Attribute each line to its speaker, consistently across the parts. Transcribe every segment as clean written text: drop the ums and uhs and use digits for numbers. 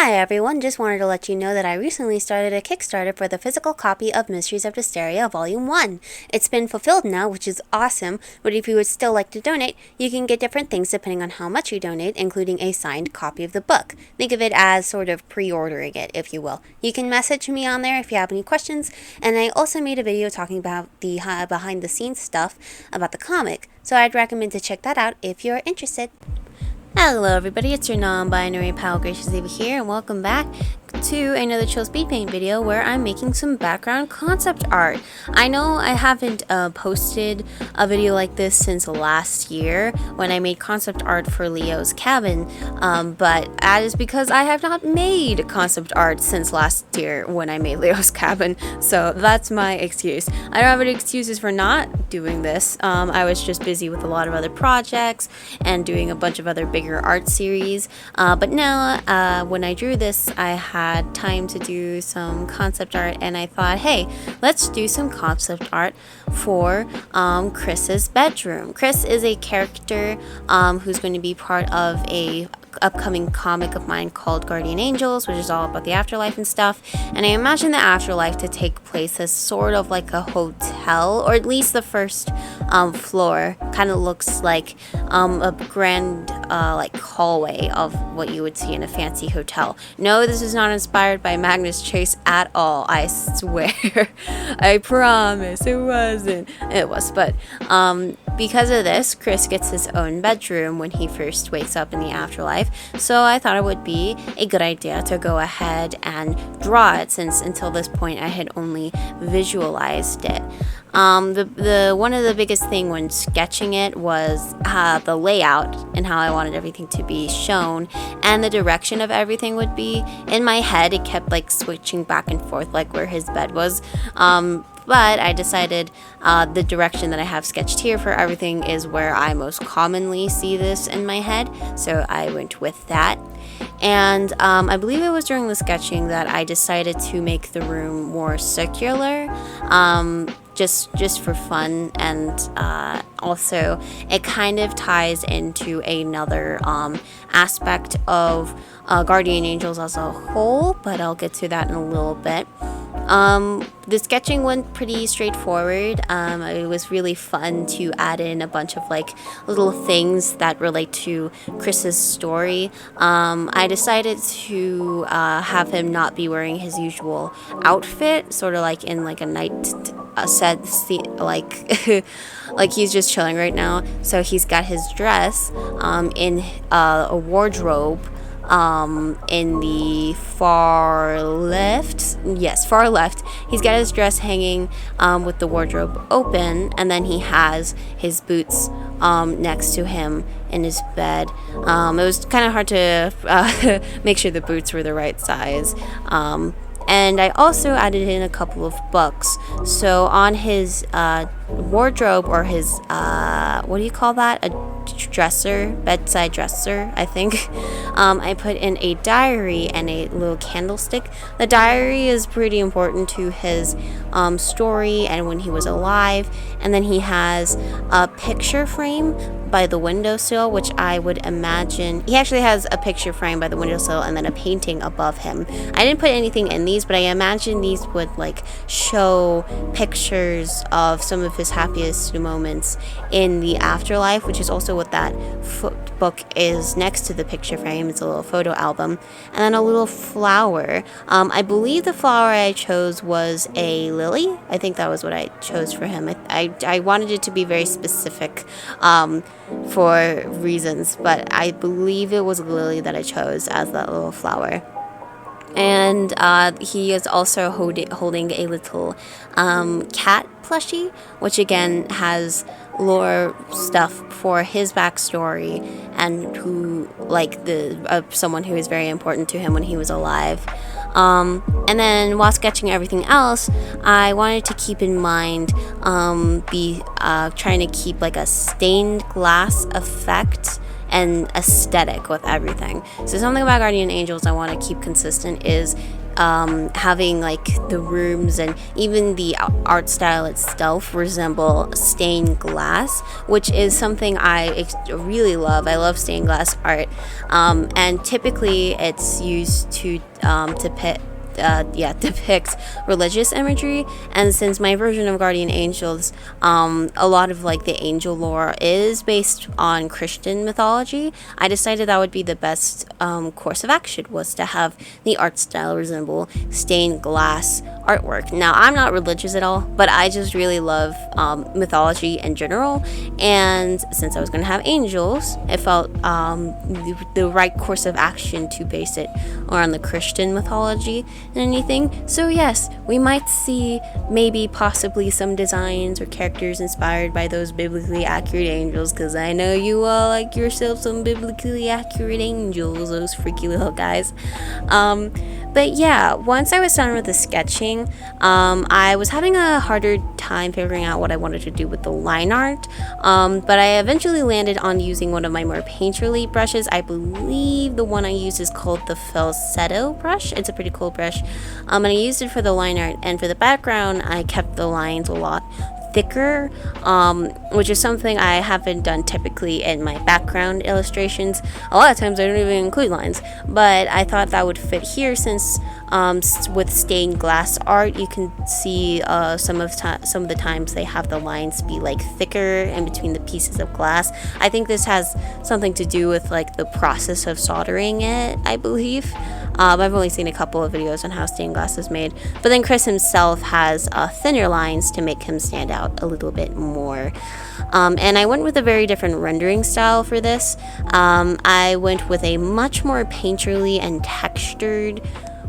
Speaker 1: Hi everyone, just wanted to let you know that I recently started a Kickstarter for the physical copy of Mysteries of Dysteria Volume 1. It's been fulfilled now, which is awesome, but if you would still like to donate, you can get different things depending on how much you donate, including a signed copy of the book. Think of it as sort of pre-ordering it, if you will. You can message me on there if you have any questions, and I also made a video talking about the behind-the-scenes stuff about the comic, so I'd recommend to check that out if you're interested. Hello everybody, it's your non-binary pal Gracious Ava here, and welcome back to another chill speed paint video where I'm making some background concept art. I know I haven't posted a video like this since last year when I made concept art for Leo's cabin, but that is because I have not made concept art since last year when I made Leo's cabin, so that's my excuse. I don't have any excuses for not doing this. I was just busy with a lot of other projects and doing a bunch of other bigger art series, but now when I drew this I had time to do some concept art, and I thought, hey, let's do some concept art for Chris's bedroom. Chris is a character who's going to be part of a upcoming comic of mine called Guardian Angels, which is all about the afterlife and stuff, and I imagine the afterlife to take place as sort of like a hotel, or at least the first floor kind of looks like a grand like hallway of what you would see in a fancy hotel. No, this is not inspired by Magnus Chase at all, I swear. I promise it wasn't. It was, but because of this, Chris gets his own bedroom when he first wakes up in the afterlife, so I thought it would be a good idea to go ahead and draw it, since until this point I had only visualized it. The one of the biggest thing when sketching it was the layout and how I wanted everything to be shown, and the direction of everything would be. In my head it kept like switching back and forth, like where his bed was, but I decided the direction that I have sketched here for everything is where I most commonly see this in my head, so I went with that. And I believe it was during the sketching that I decided to make the room more circular, just for fun, and also it kind of ties into another aspect of Guardian Angels as a whole, but I'll get to that in a little bit. The sketching went pretty straightforward. It was really fun to add in a bunch of like little things that relate to Chris's story. I decided to have him not be wearing his usual outfit, sort of like in like a night set scene, like like he's just chilling right now. So he's got his dress in a wardrobe in the far left. Yes, far left. He's got his dress hanging with the wardrobe open, and then he has his boots next to him in his bed. It was kind of hard to make sure the boots were the right size. And I also added in a couple of books. So on his wardrobe, or his, what do you call that? A dresser, bedside dresser, I think. I put in a diary and a little candlestick. The diary is pretty important to his story and when he was alive. And then he has a picture frame by the windowsill, which I would imagine he actually has a picture frame by the windowsill and then a painting above him. I didn't put anything in these, but I imagine these would like show pictures of some of his happiest moments in the afterlife, which is also what that book is next to the picture frame. It's a little photo album, and then a little flower. I believe the flower I chose was a lily. I think that was what I chose for him. I wanted it to be very specific for reasons, but I believe it was a lily that I chose as that little flower. And he is also holding a little cat plushie, which again has lore stuff for his backstory and who, like, someone who is very important to him when he was alive. And then while sketching everything else, I wanted to keep in mind trying to keep like a stained glass effect and aesthetic with everything. So something about Guardian Angels I want to keep consistent is having like the rooms and even the art style itself resemble stained glass, which is something I really love. I love stained glass art, and typically it's used to depict religious imagery. And since my version of Guardian Angels, a lot of like the angel lore is based on Christian mythology, I decided that would be the best course of action, was to have the art style resemble stained glass artwork. Now, I'm not religious at all, but I just really love mythology in general, and since I was going to have angels, it felt the right course of action to base it around the Christian mythology and anything. So yes, we might see maybe possibly some designs or characters inspired by those biblically accurate angels, because I know you all like yourself some biblically accurate angels, those freaky little guys. But yeah, once I was done with the sketching, I was having a harder time figuring out what I wanted to do with the line art, but I eventually landed on using one of my more painterly brushes. I believe the one I used is called the falsetto brush. It's a pretty cool brush, and I used it for the line art, and for the background I kept the lines a lot thicker, which is something I haven't done typically in my background illustrations. A lot of times I don't even include lines, but I thought that would fit here since with stained glass art you can see some of the times they have the lines be like thicker in between the pieces of glass. I think this has something to do with like the process of soldering it, I believe. I've only seen a couple of videos on how stained glass is made, but then Chris himself has thinner lines to make him stand out a little bit more. And I went with a very different rendering style for this. I went with a much more painterly and textured,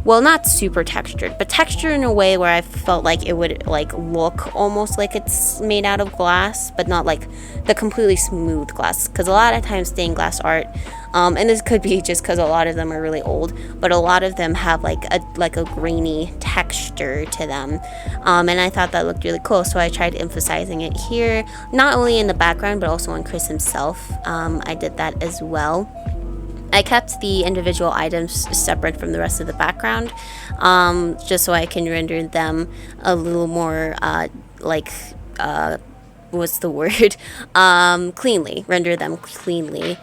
Speaker 1: well, not super textured, but textured in a way where I felt like it would like look almost like it's made out of glass, but not like the completely smooth glass, because a lot of times stained glass art, and this could be just because a lot of them are really old, but a lot of them have like a grainy texture to them, and I thought that looked really cool, so I tried emphasizing it here, not only in the background but also on Chris himself. I did that as well. I kept the individual items separate from the rest of the background, just so I can render them a little more what's the word? Cleanly. Render them cleanly.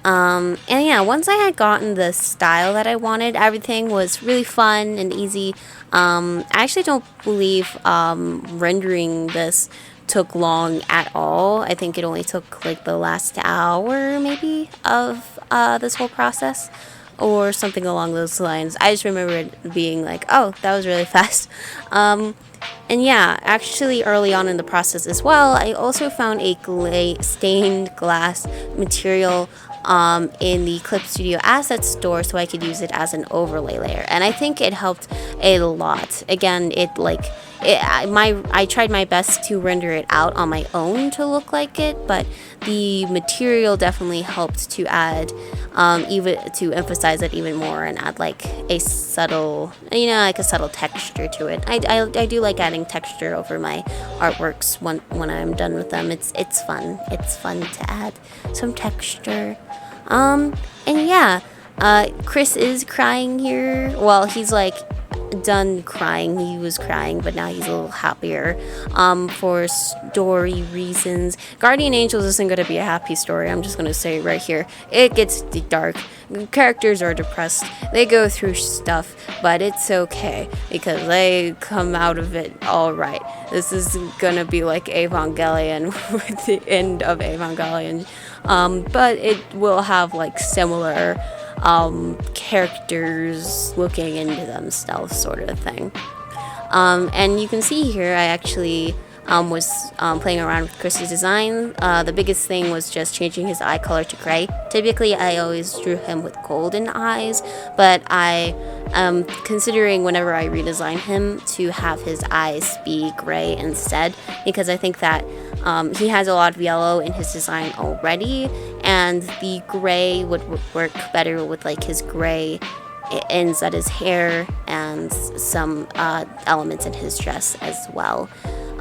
Speaker 1: And yeah, once I had gotten the style that I wanted, everything was really fun and easy. I actually don't believe rendering this took long at all. I think it only took like the last hour maybe of this whole process or something along those lines. I just remember it being like, oh, that was really fast. And yeah, actually early on in the process as well, I also found a stained glass material in the Clip Studio Assets store, so I could use it as an overlay layer, and I think it helped a lot. Again, I tried my best to render it out on my own to look like it, but the material definitely helped to add, even to emphasize it even more and add like a subtle, like a subtle texture to it. I do like adding texture over my artworks when I'm done with them. It's fun. It's fun to add some texture. And yeah, Chris is crying here. Well, he's like done crying. He was crying, but now he's a little happier, for story reasons. Guardian Angels isn't going to be a happy story. I'm just going to say it right here. It gets dark. Characters are depressed. They go through stuff, but it's okay because they come out of it all right. This is going to be like Evangelion with the end of Evangelion, but it will have like similar characters looking into themselves sort of thing. And you can see here I actually was playing around with Chris's design. The biggest thing was just changing his eye color to gray. Typically I always drew him with golden eyes, but I am considering whenever I redesign him to have his eyes be gray instead, because I think that he has a lot of yellow in his design already, and the gray would work better with like his gray ends at his hair and some elements in his dress as well.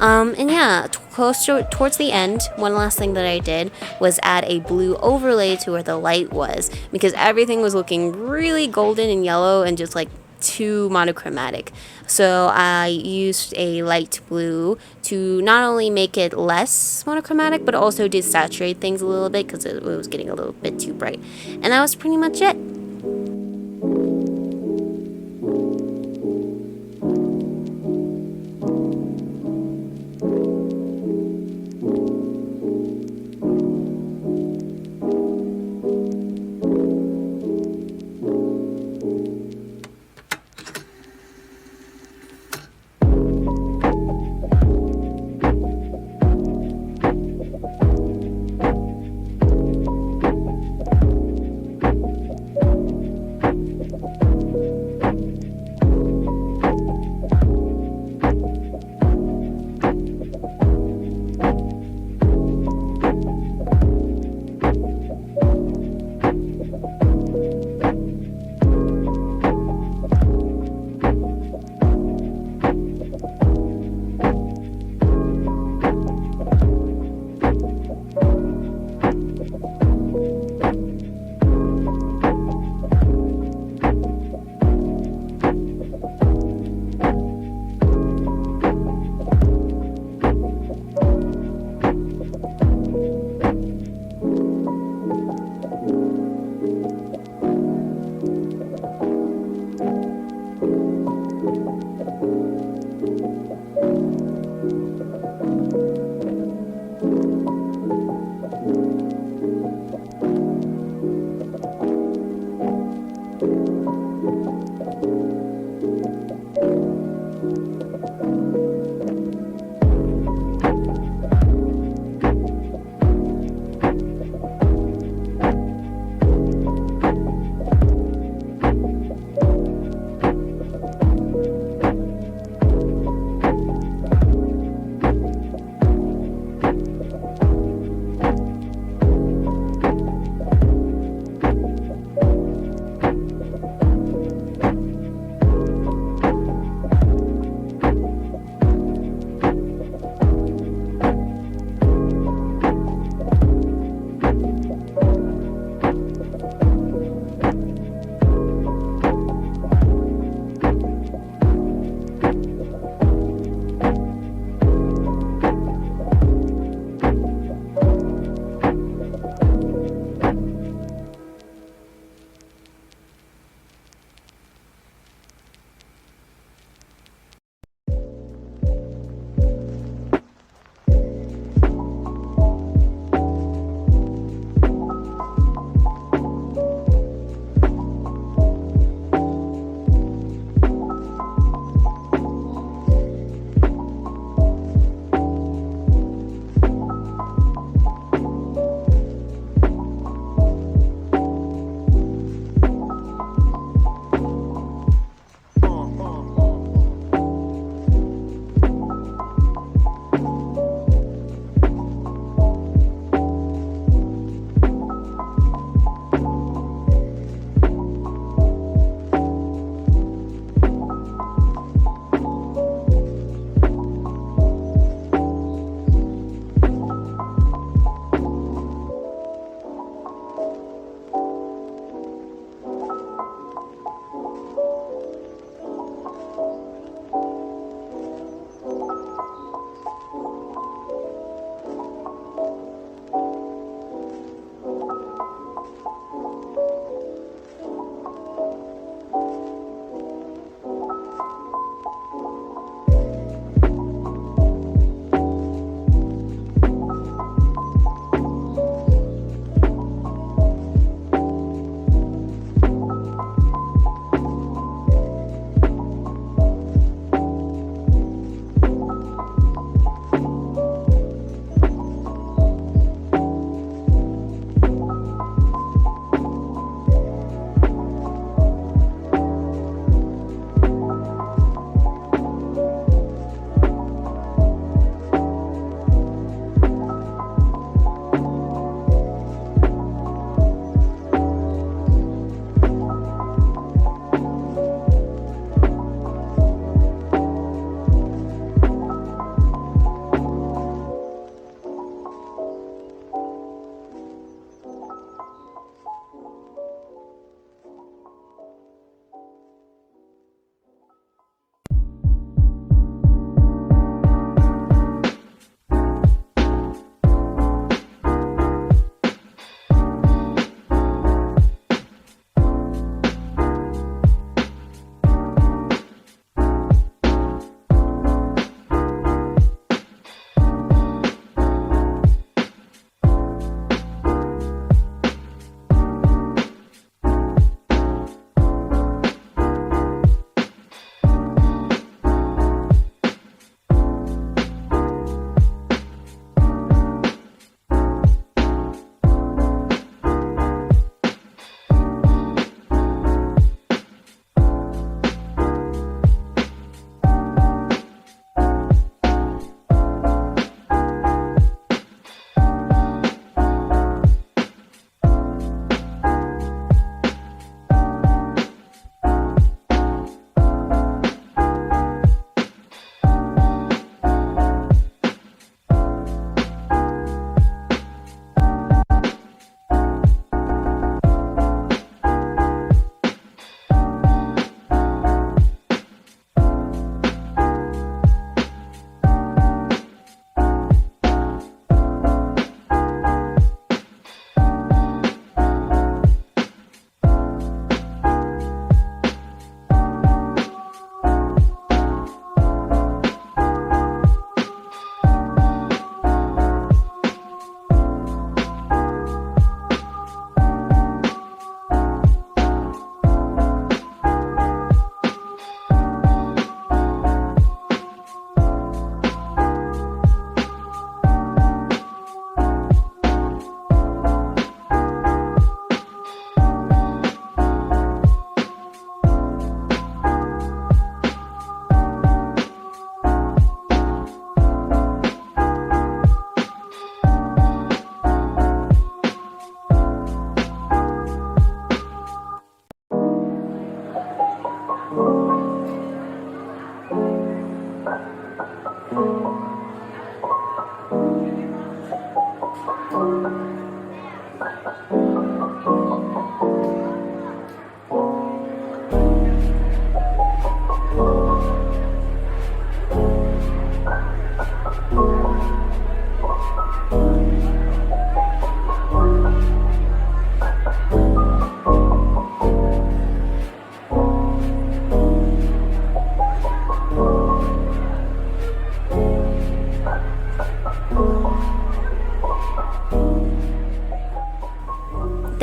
Speaker 1: And yeah, towards the end, one last thing that I did was add a blue overlay to where the light was, because everything was looking really golden and yellow and just like too monochromatic. So I used a light blue to not only make it less monochromatic, but also desaturate things a little bit because it was getting a little bit too bright. And that was pretty much it.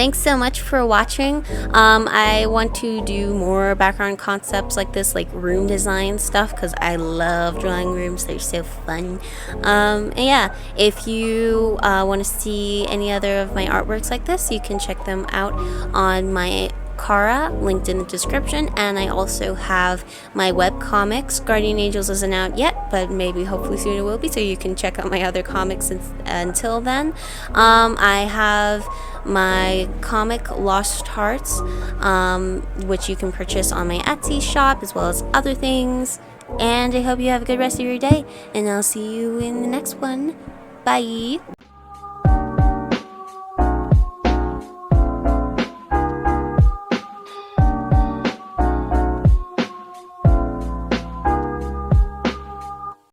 Speaker 1: thanks so much for watching. I want to do more background concepts like this, like room design stuff, because I love drawing rooms. They're so fun. And yeah, if you want to see any other of my artworks like this, you can check them out on my Kara, linked in the description, and I also have my web comics. Guardian Angels isn't out yet, but maybe hopefully soon it will be, so you can check out my other comics until then. I have my comic Lost Hearts, which you can purchase on my Etsy shop, as well as other things. And I hope you have a good rest of your day, and I'll see you in the next one. Bye!